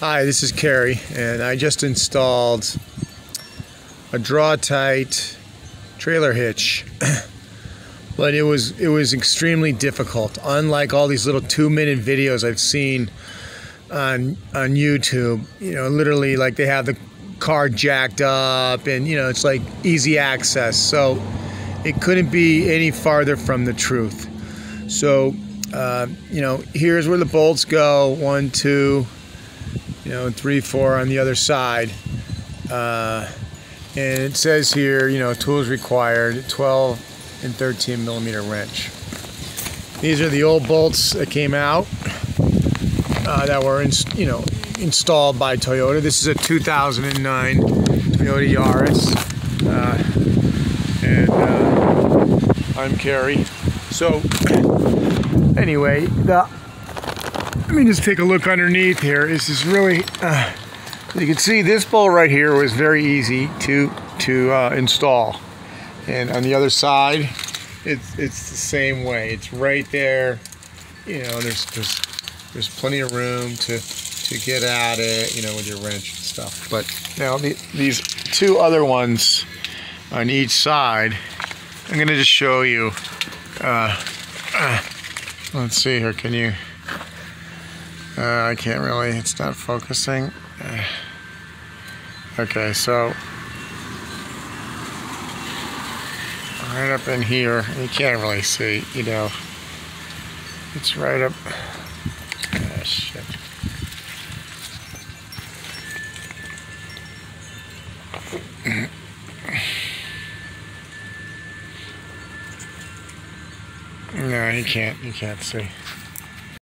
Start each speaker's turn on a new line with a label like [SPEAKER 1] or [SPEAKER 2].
[SPEAKER 1] Hi, this is Kerry, and I just installed a draw-tight trailer hitch, but it was extremely difficult. Unlike all these little 2-minute videos I've seen on YouTube, literally like they have the car jacked up, and it's like easy access. So it couldn't be any farther from the truth. So here's where the bolts go: 1, 2. 3, 4 on the other side, and it says here, tools required, 12 and 13 millimeter wrench. These are the old bolts that came out that were installed by Toyota. This is a 2009 Toyota Yaris, and I'm Kerry. So anyway, let me just take a look underneath here. This is really, you can see this bolt right here was very easy to install, and on the other side, it's the same way. It's right there. There's plenty of room to get at it, with your wrench and stuff. But now these two other ones on each side, I'm gonna just show you. Let's see here. Can you? I can't really, it's not focusing. Okay, so right up in here, you can't really see, it's right up, shit. No, you can't see.